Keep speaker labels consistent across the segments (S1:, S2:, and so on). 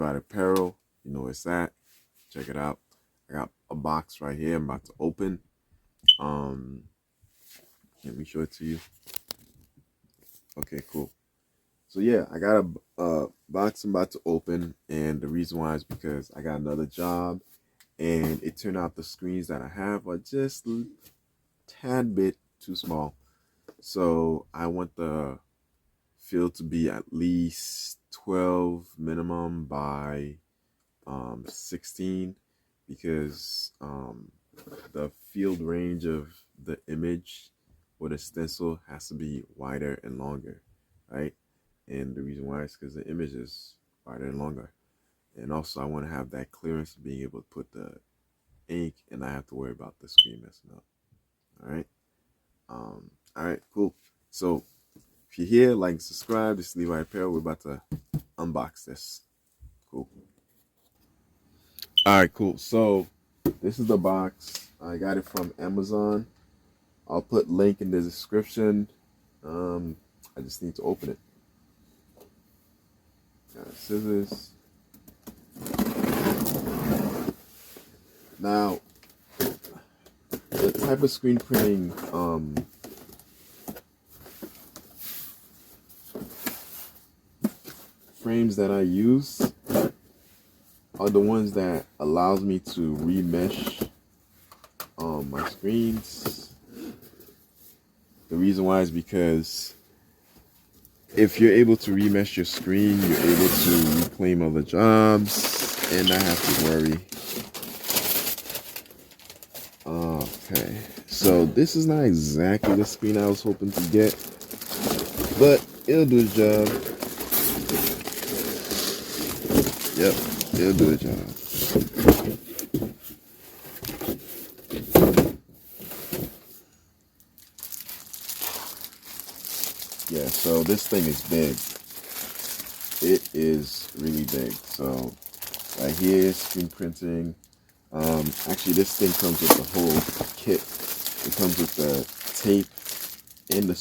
S1: Levi Apparel. You know where it's at. Check it out. I got a box right here I'm about to open. Um, Let me show it to you. Okay, cool. So yeah, I got a box I'm about to open, and the reason why is because I got another job, and it turned out the screens that I have are just a tad bit too small. So I want the field to be at least 12 minimum by 16, because the field range of the image or the stencil has to be wider and longer, right? And the reason why is because the image is wider and longer. And also, I want to have that clearance of being able to put the ink and not have to worry about the screen messing up. All right. All right, cool. So if you're here, like and subscribe. This is Levi Apparel. We're about to unbox this. Cool. All right, cool. So this is the box. I got it from Amazon. I'll put link in the description. I just need to open it. Got scissors. Now, the type of screen printing frames that I use are the ones that allows me to remesh my screens. The reason why is because if you're able to remesh your screen, you're able to reclaim other jobs and not have to worry. Okay, so this is not exactly the screen I was hoping to get, but it'll do the job. Yep, it'll do the job. Yeah, so this thing is big. It is really big. So right here, screen printing. Actually, this thing comes with the whole kit. It comes with the tape and the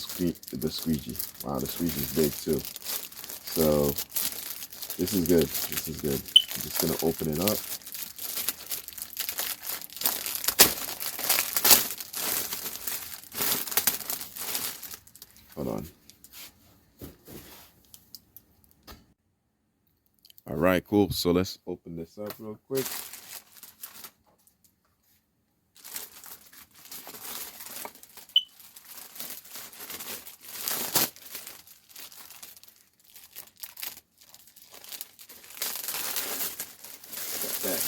S1: squeegee. Wow, the squeegee is big too. So this is good. This is good. I'm just gonna open it up. Hold on. All right, cool. So let's open this up real quick. Got that.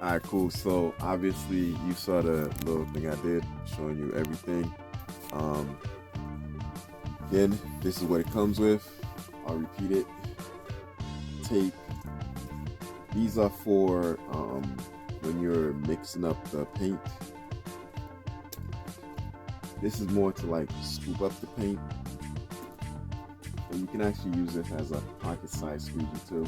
S1: All right, cool. So obviously you saw the little thing I did showing you everything. Um, Again, this is what it comes with. I'll repeat it. Tape. These are for when you're mixing up the paint. This is more to like scoop up the paint. But you can actually use this as a pocket-sized squeegee too.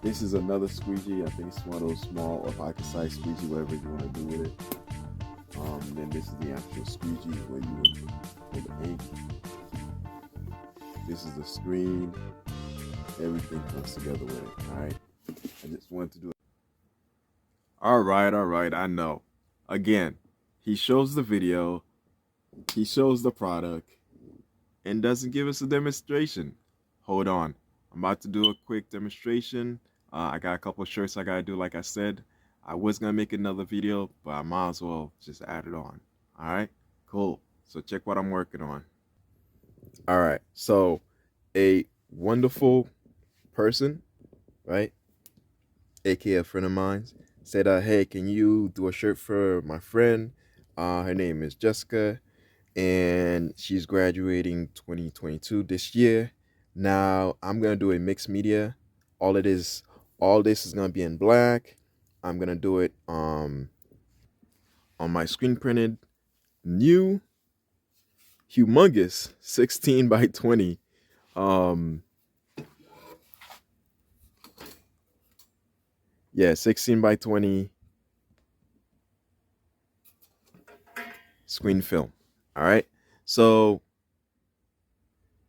S1: This is another squeegee. I think it's one of those small or pocket-sized squeegee, whatever you want to do with it. Then this is the actual squeegee where you would pull the ink. This is the screen. Everything comes together with it. All right. I just wanted to do it. All right. I know. Again, he shows the video, he shows the product, and doesn't give us a demonstration. Hold on. I'm about to do a quick demonstration. I got a couple of shirts I gotta do, like I said. I was gonna make another video, but I might as well just add it on. All right, cool. So check what I'm working on. All right, so a wonderful person, right, aka a friend of mine, said, hey, can you do a shirt for my friend? Her name is Jessica, and she's graduating 2022 this year. Now I'm gonna do a mixed media. All this is gonna be in black. I'm gonna do it on my screen printed new humongous 16 by 20 yeah, 16 by 20 screen film. All right, so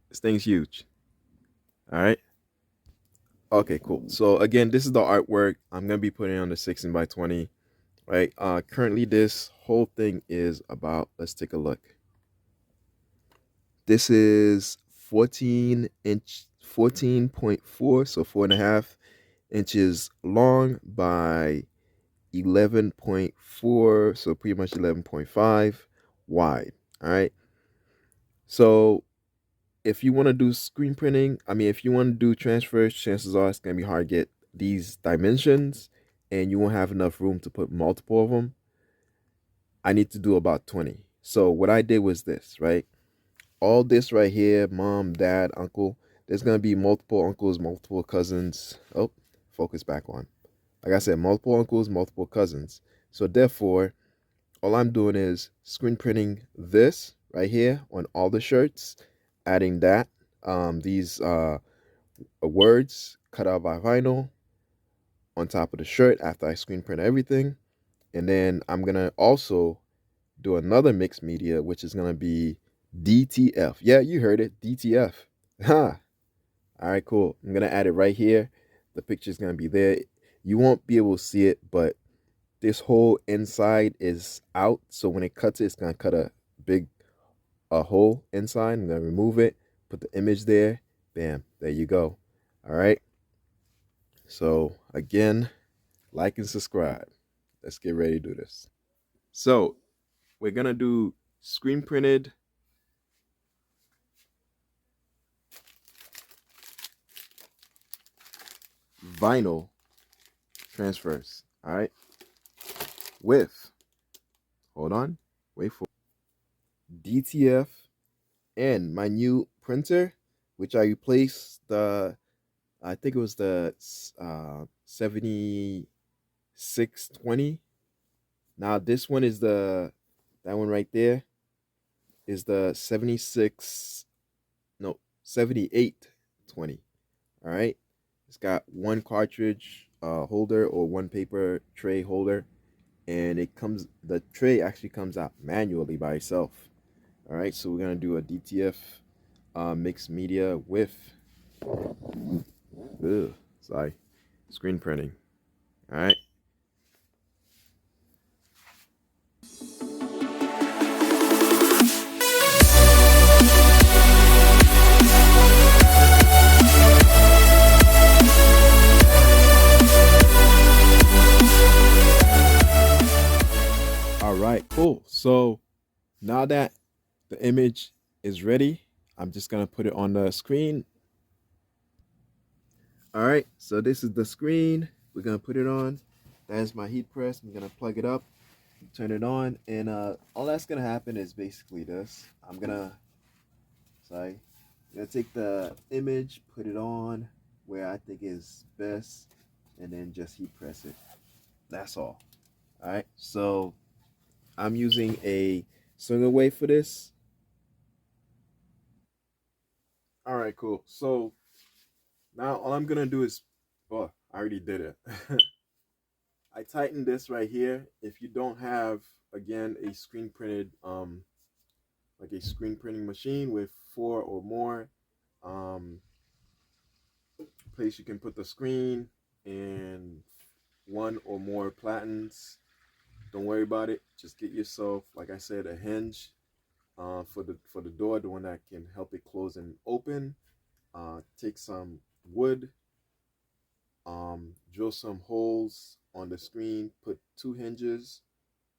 S1: this thing's huge. All right, okay, cool. So again, this is the artwork I'm gonna be putting on the 16 by 20. Right, currently this whole thing is about, let's take a look. This is 14.4, so 4.5 inches long by 11.4, so pretty much 11.5 wide. All right, so if you want to do screen printing, if you want to do transfers, chances are it's gonna be hard to get these dimensions, and you won't have enough room to put multiple of them. I need to do about 20. So what I did was this, right? All this right here, mom, dad, uncle, there's going to be multiple uncles, multiple cousins. Oh, focus back on. Like I said, multiple uncles, multiple cousins. So therefore, all I'm doing is screen printing this right here on all the shirts, adding that, these words cut out by vinyl on top of the shirt after I screen print everything. And then I'm going to also do another mixed media, which is going to be DTF. Yeah, you heard it, DTF. Ha. All right, cool. I'm going to add it right here. The picture is going to be there. You won't be able to see it, but this whole inside is out. So when it cuts it, it's going to cut a big hole inside. I'm going to remove it, put the image there. Bam, there you go. All right. So again, like and subscribe. Let's get ready to do this. So we're going to do screen printed vinyl transfers. All right, with, hold on, wait for DTF and my new printer, which I replaced the, I think it was the 7620. Now this one is that one right there is the 7820. All right, it's got one cartridge holder or one paper tray holder, and the tray actually comes out manually by itself. All right, so we're gonna do a DTF mixed media with screen printing. All right. All right, cool. So now that the image is ready, I'm just gonna put it on the screen. All right, so this is the screen we're gonna put it on. There's my heat press. I'm gonna plug it up, turn it on, and all that's gonna happen is basically this. I'm gonna take the image, put it on where I think is best, and then just heat press it. That's all. All right. So I'm using a swing away for this. All right, cool. So now all I'm gonna do is, oh, I already did it. I tighten this right here. If you don't have, again, a screen printed, like a screen printing machine with 4 or more um, place you can put the screen and 1 or more platens. Don't worry about it. Just get yourself, like I said, a hinge for the door, the one that can help it close and open. Take some wood, drill some holes on the screen, put 2 hinges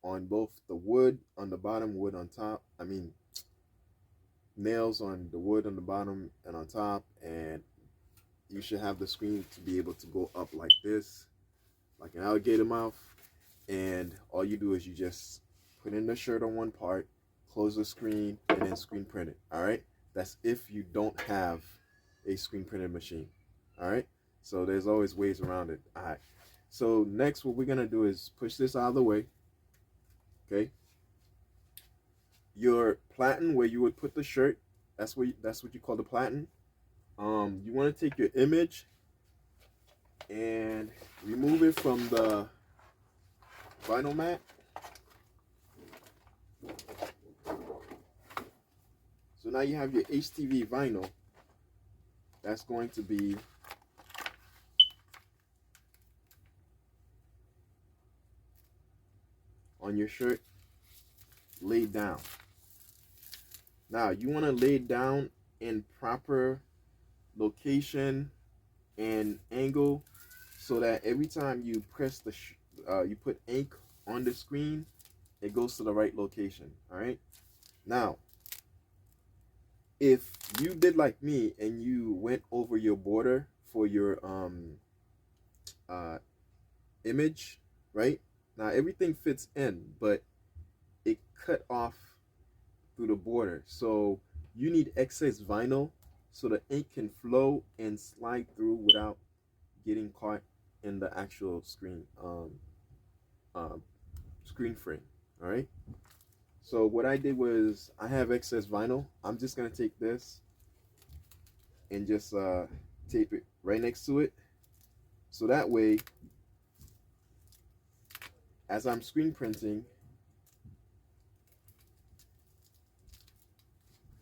S1: on both the wood on the bottom, wood on top. I mean, nails on the wood on the bottom and on top, and you should have the screen to be able to go up like this, like an alligator mouth. And all you do is you just put in the shirt on one part, close the screen, and then screen print it. All right, that's if you don't have a screen printed machine. All right, so there's always ways around it. All right, so next what we're gonna do is push this out of the way. Okay, your platen where you would put the shirt, that's what you call the platen. You want to take your image and remove it from the vinyl mat. So now you have your HTV vinyl. That's going to be on your shirt, laid down. Now you want to lay it down in proper location and angle so that every time you press you put ink on the screen, it goes to the right location. All right. Now, if you did like me and you went over your border for your uh, image, right? Now everything fits in, but it cut off through the border. So you need excess vinyl so the ink can flow and slide through without getting caught in the actual uh, screen frame. All right. So what I did was I have excess vinyl. I'm just gonna take this and just tape it right next to it. So that way, as I'm screen printing,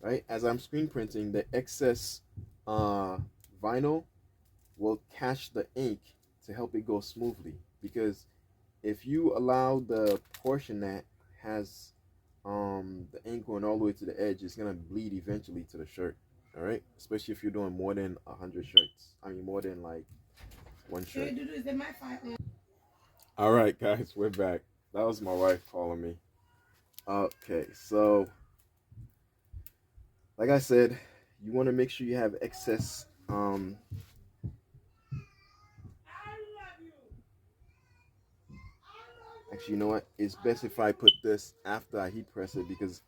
S1: right? As I'm screen printing, the excess vinyl will catch the ink to help it go smoothly. Because if you allow the portion that has the ink going all the way to the edge, it's gonna bleed eventually to the shirt. All right, especially if you're doing more than 100 shirts. I mean, more than like one shirt. All right, guys, we're back. That was my wife calling me. Okay, so like I said, you want to make sure you have excess. Actually, you know what? It's best if I put this after I heat press it because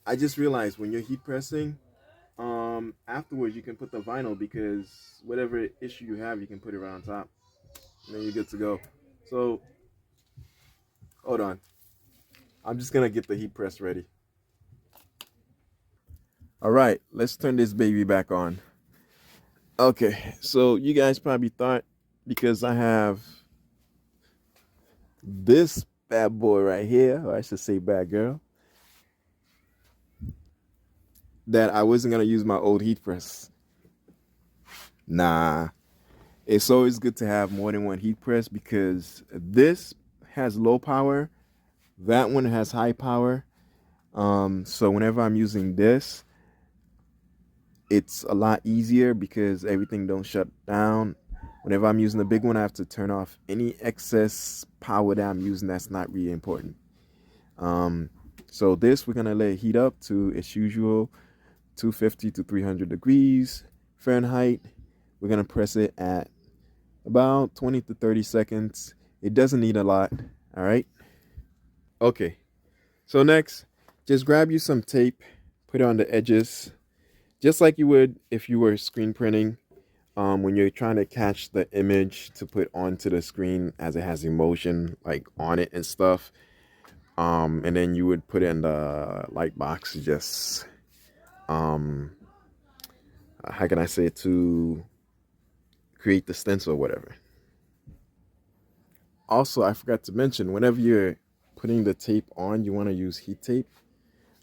S1: I just realized when you're heat pressing, afterwards you can put the vinyl because whatever issue you have, you can put it right on top, and then you're good to go. So hold on, I'm just gonna get the heat press ready. All right, let's turn this baby back on. Okay, so you guys probably thought because I have this bad boy right here, or I should say bad girl, that I wasn't gonna use my old heat press. Nah, it's always good to have more than one heat press because this has low power, that one has high power. So whenever I'm using this, it's a lot easier because everything don't shut down. Whenever I'm using the big one, I have to turn off any excess power that I'm using that's not really important. So this, we're gonna let it heat up to its usual 250 to 300 degrees Fahrenheit. We're gonna press it at about 20 to 30 seconds. It doesn't need a lot. All right. Okay. So next, just grab you some tape, put it on the edges, just like you would if you were screen printing. When you're trying to catch the image to put onto the screen as it has emotion like on it and stuff. And then you would put it in the light box, just um, how can I say it, to create the stencil or whatever. Also, I forgot to mention, whenever you're putting the tape on, you want to use heat tape.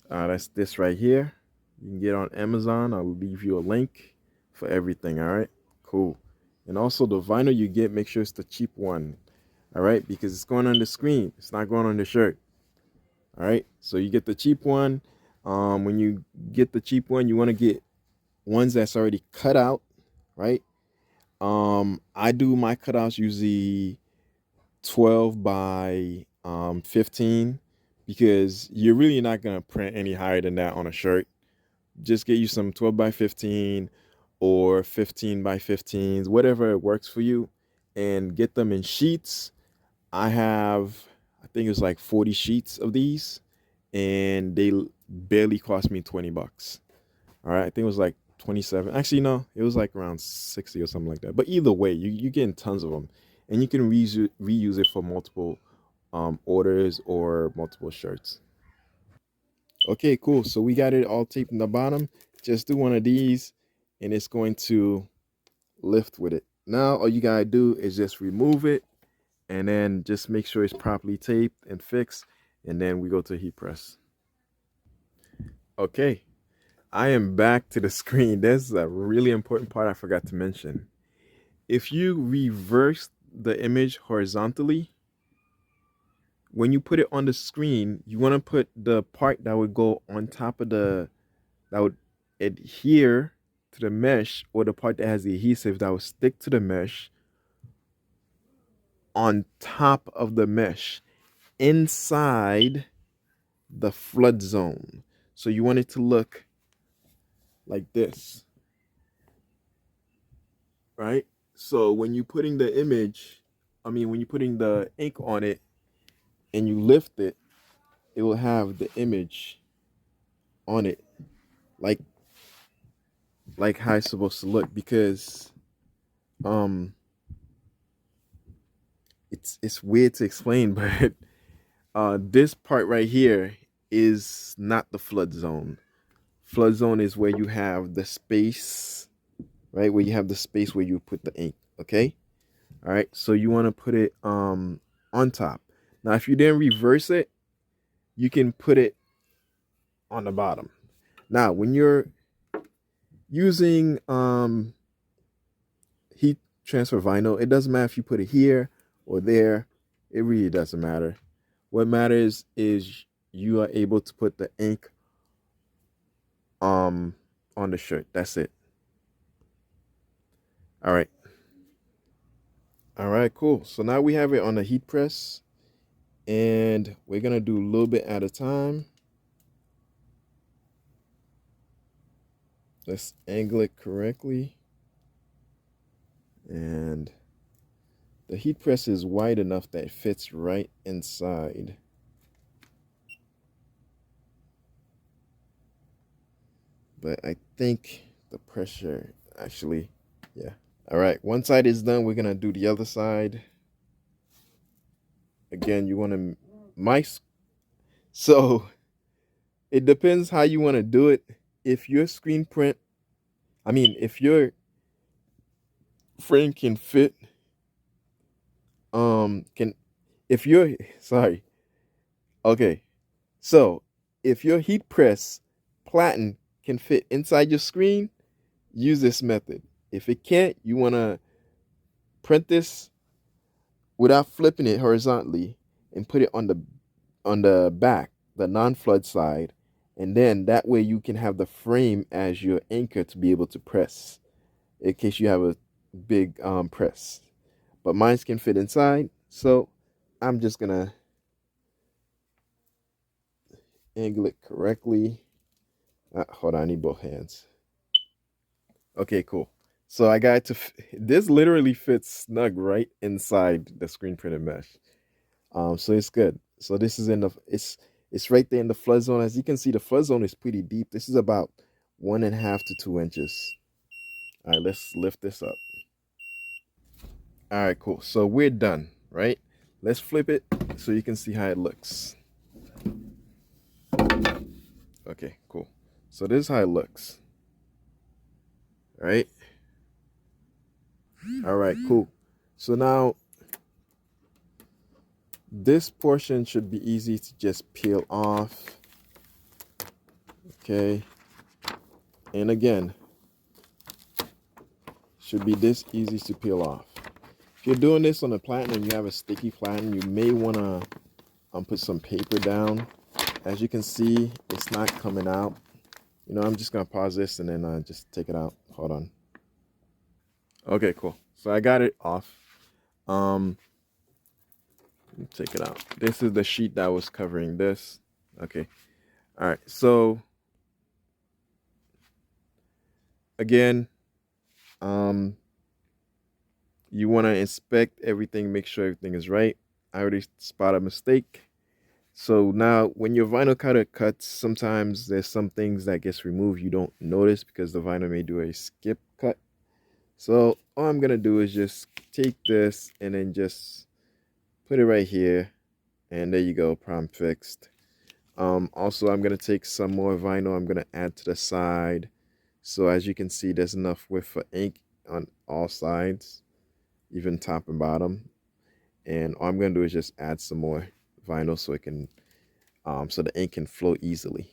S1: That's this right here. You can get on Amazon. I'll leave you a link for everything. All right, cool. And also the vinyl you get, make sure it's the cheap one. All right, because it's going on the screen. It's not going on the shirt. All right, so you get the cheap one. When you get the cheap one, you want to get ones that's already cut out, right? I do my cutouts usually 12 by 15, because you're really not gonna print any higher than that on a shirt. Just get you some 12 by 15 or 15 by 15s, whatever works for you, and get them in sheets. I have, I think it's like 40 sheets of these, and they barely cost me 20 bucks. All right, I think it was like 27. Actually, no, it was like around 60 or something like that. But either way, you getting tons of them, and you can reuse it for multiple orders or multiple shirts. Okay, cool. So we got it all taped in the bottom. Just do one of these, and it's going to lift with it. Now all you gotta do is just remove it, and then just make sure it's properly taped and fixed, and then we go to heat press. Okay, I am back to the screen. There's a really important part I forgot to mention. If you reverse the image horizontally, when you put it on the screen, you want to put the part that would go on top of that would adhere to the mesh, or the part that has the adhesive that will stick to the mesh, on top of the mesh, inside the flood zone. So you want it to look like this, right? So when you're putting the image, I mean, when you're putting the ink on it and you lift it, it will have the image on it, like how it's supposed to look. Because um, it's weird to explain, but this part right here is not the flood zone. Flood zone is where you have the space, right? Where you have the space where you put the ink. Okay. All right. So you want to put it on top. Now, if you didn't reverse it, you can put it on the bottom. Now, when you're using heat transfer vinyl, it doesn't matter if you put it here or there. It really doesn't matter. What matters is you are able to put the ink um on the shirt. That's it. All right. All right, cool. So now we have it on the heat press, and we're gonna do a little bit at a time. Let's angle it correctly. And the heat press is wide enough that it fits right inside. But I think the pressure actually, yeah. All right, one side is done. We're gonna do the other side. Again, you wanna mice. So it depends how you wanna do it. If your screen print, I mean, if your frame can fit, can, if you're, sorry, okay. So if your heat press platen can fit inside your screen, use this method. If it can't, you want to print this without flipping it horizontally and put it on the back, the non-flood side, and then that way you can have the frame as your anchor to be able to press in case you have a big press. But mine can fit inside, so I'm just gonna angle it correctly. Hold on, I need both hands. Okay, cool. So I got to, this literally fits snug right inside the screen printed mesh. So it's good. So this is in the, it's right there in the flood zone. As you can see, the flood zone is pretty deep. This is about 1.5 to 2 inches. All right, let's lift this up. All right, cool. So we're done, right? Let's flip it so you can see how it looks. Okay, cool. So this is how it looks. Right? All right, cool. So now this portion should be easy to just peel off. Okay. And again, should be this easy to peel off. If you're doing this on a platinum, you have a sticky platinum, you may want to put some paper down. As you can see, it's not coming out. You know, I'm just going to pause this and then just take it out. Hold on. Okay, cool. So I got it off. Take it out. This is the sheet that was covering this. Okay. All right. So again, you want to inspect everything, make sure everything is right. I already spotted a mistake. So now when your vinyl cutter cuts, sometimes there's some things that gets removed you don't notice because the vinyl may do a skip cut. So all I'm gonna do is just take this and then just put it right here, and there you go, problem fixed. Also I'm gonna take some more vinyl, I'm gonna add to the side. So as you can see, there's enough width for ink on all sides, even top and bottom. And all I'm gonna do is just add some more vinyl so it can so the ink can flow easily.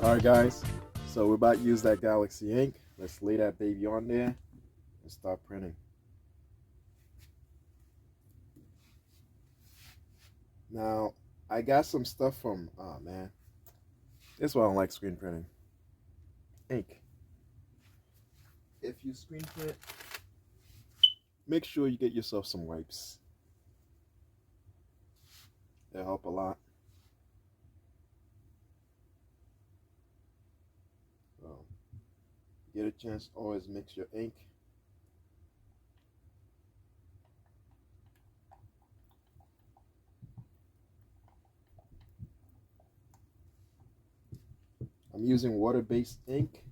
S1: All right, guys. So we're about to use that Galaxy ink. Let's lay that baby on there and start printing. Now, I got some stuff from, oh man, this is why I don't like screen printing. Ink. If you screen print, make sure you get yourself some wipes. They'll help a lot. So, get a chance, always mix your ink. I'm using water-based ink.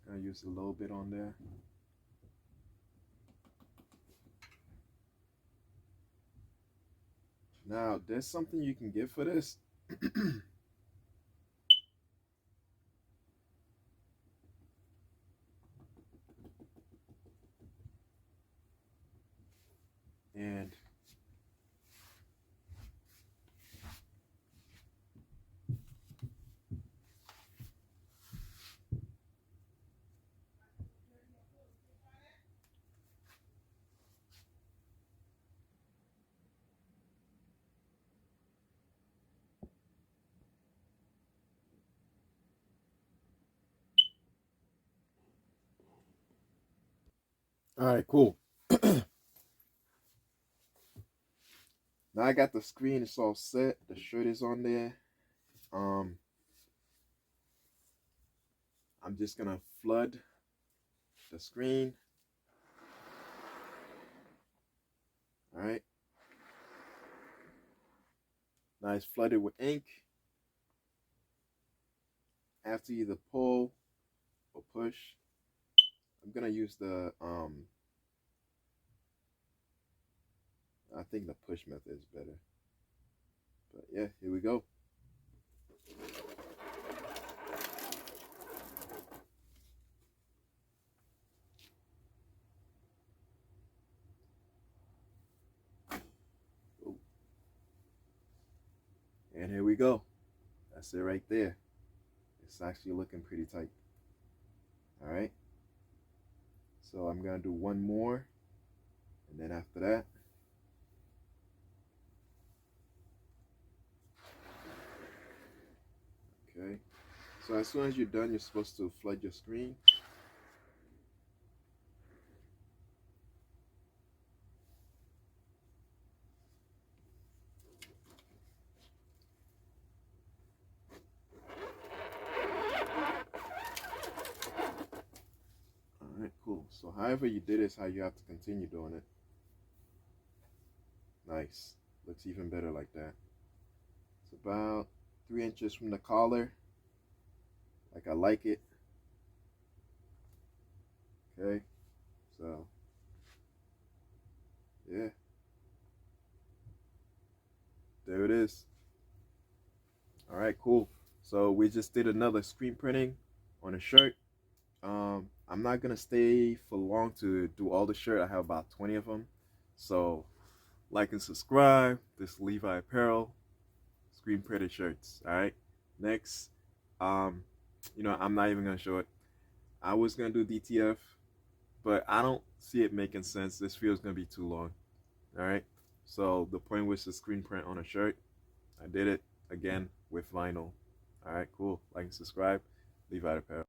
S1: Gonna use a little bit on there. Now, there's something you can get for this. And all right, cool. Now I got the screen, it's all set. The shirt is on there. Um, I'm just gonna flood the screen. All right. Now it's flooded with ink. After either pull or push, I'm gonna use the I think the push method is better. But yeah, here we go. Ooh. And here we go. That's it right there. It's actually looking pretty tight. All right. So I'm gonna do one more, and then after that, okay. So as soon as you're done, you're supposed to flood your screen. All right, cool. So however you did is how you have to continue doing it. Nice. Looks even better like that. It's about 3 inches from the collar. Like I like it. Okay. So yeah, there it is. All right, cool. So we just did another screen printing on a shirt. I'm not gonna stay for long to do all the shirt. I have about 20 of them. So like and subscribe. This Levi Apparel screen printed shirts. All right. Next, um, I'm not even gonna show it. I was gonna do DTF, but I don't see it making sense. This video is gonna be too long. All right. So the point was to screen print on a shirt. I did it again with vinyl. All right, cool. Like and subscribe. Levi Apparel.